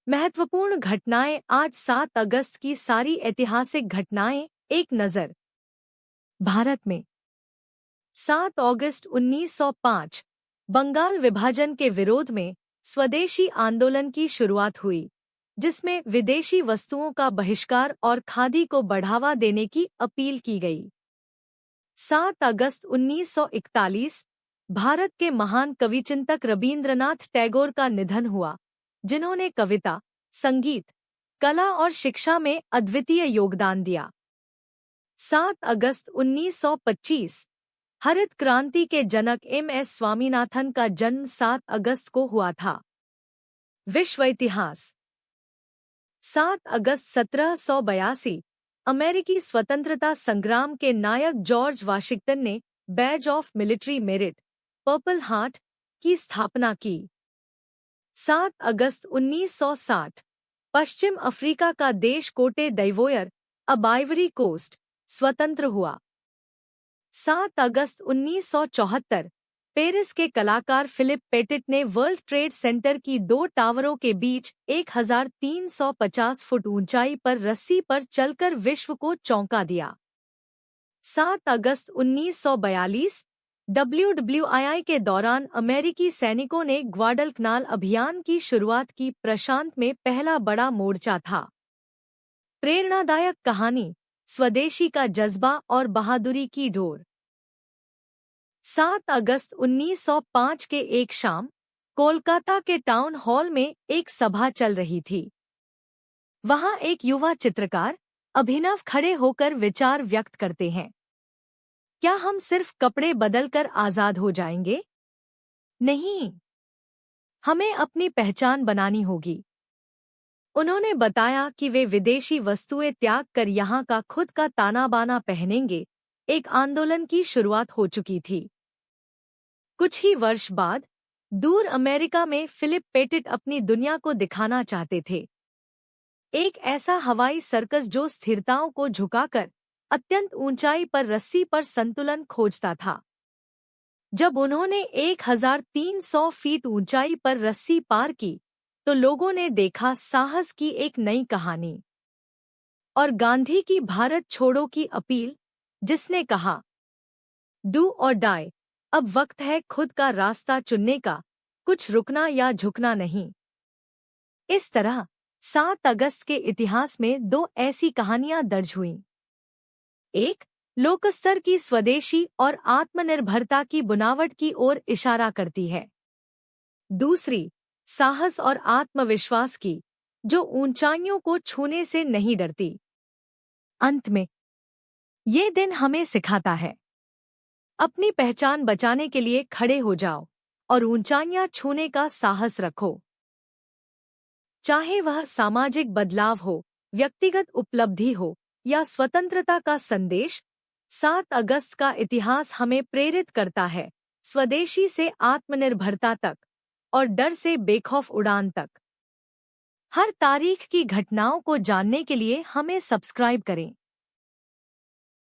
महत्वपूर्ण घटनाएं आज 7 अगस्त की सारी ऐतिहासिक घटनाएं एक नज़र। भारत में 7 अगस्त 1905 बंगाल विभाजन के विरोध में स्वदेशी आंदोलन की शुरुआत हुई, जिसमें विदेशी वस्तुओं का बहिष्कार और खादी को बढ़ावा देने की अपील की गई। 7 अगस्त 1941 भारत के महान कविचिंतक रवींद्रनाथ टैगोर का निधन हुआ, जिन्होंने कविता, संगीत, कला और शिक्षा में अद्वितीय योगदान दिया। 7 अगस्त 1925 हरित क्रांति के जनक एम.एस. स्वामीनाथन का जन्म 7 अगस्त को हुआ था। विश्व इतिहास। 7 अगस्त 1782 अमेरिकी स्वतंत्रता संग्राम के नायक जॉर्ज वाशिंगटन ने Baij of military merit, purple heart, की स्थापना की। 7 अगस्त 1960 पश्चिम अफ्रीका का देश कोटे दइवोयर, अब आइवरी कोस्ट, स्वतंत्र हुआ। 7 अगस्त 1974 पेरिस के कलाकार फिलिप पेटिट ने वर्ल्ड ट्रेड सेंटर की 2 टावरों के बीच 1350 फुट ऊंचाई पर रस्सी पर चलकर विश्व को चौंका दिया। 7 अगस्त 1942 WWII के दौरान अमेरिकी सैनिकों ने ग्वाडलकनाल अभियान की शुरुआत की। प्रशांत में पहला बड़ा मोर्चा था। प्रेरणादायक कहानी, स्वदेशी का जज्बा और बहादुरी की डोर। 7 अगस्त 1905 के एक शाम कोलकाता के टाउन हॉल में एक सभा चल रही थी। वहां एक युवा चित्रकार अभिनव खड़े होकर विचार व्यक्त करते हैं। क्या हम सिर्फ कपड़े बदलकर आजाद हो जाएंगे? नहीं, हमें अपनी पहचान बनानी होगी। उन्होंने बताया कि वे विदेशी वस्तुएं त्याग कर यहाँ का खुद का ताना बाना पहनेंगे। एक आंदोलन की शुरुआत हो चुकी थी। कुछ ही वर्ष बाद दूर अमेरिका में फिलिप पेटिट अपनी दुनिया को दिखाना चाहते थे। एक ऐसा हवाई सर्कस जो स्थिरताओं को झुकाकर अत्यंत ऊंचाई पर रस्सी पर संतुलन खोजता था। जब उन्होंने 1300 फीट ऊंचाई पर रस्सी पार की, तो लोगों ने देखा साहस की एक नई कहानी। और गांधी की भारत छोड़ो की अपील, जिसने कहा, डू और डाई, अब वक्त है खुद का रास्ता चुनने का, कुछ रुकना या झुकना नहीं। इस तरह 7 अगस्त के इतिहास में 2 ऐसी कहानियां दर्ज हुईं। एक, लोकस्तर की स्वदेशी और आत्मनिर्भरता की बुनावट की ओर इशारा करती है। दूसरी, साहस और आत्मविश्वास की, जो ऊंचाइयों को छूने से नहीं डरती। अंत में ये दिन हमें सिखाता है, अपनी पहचान बचाने के लिए खड़े हो जाओ और ऊंचाइयां छूने का साहस रखो। चाहे वह सामाजिक बदलाव हो, व्यक्तिगत उपलब्धि हो या स्वतंत्रता का संदेश, 7 अगस्त का इतिहास हमें प्रेरित करता है, स्वदेशी से आत्मनिर्भरता तक और डर से बेखौफ उड़ान तक। हर तारीख की घटनाओं को जानने के लिए हमें सब्सक्राइब करें।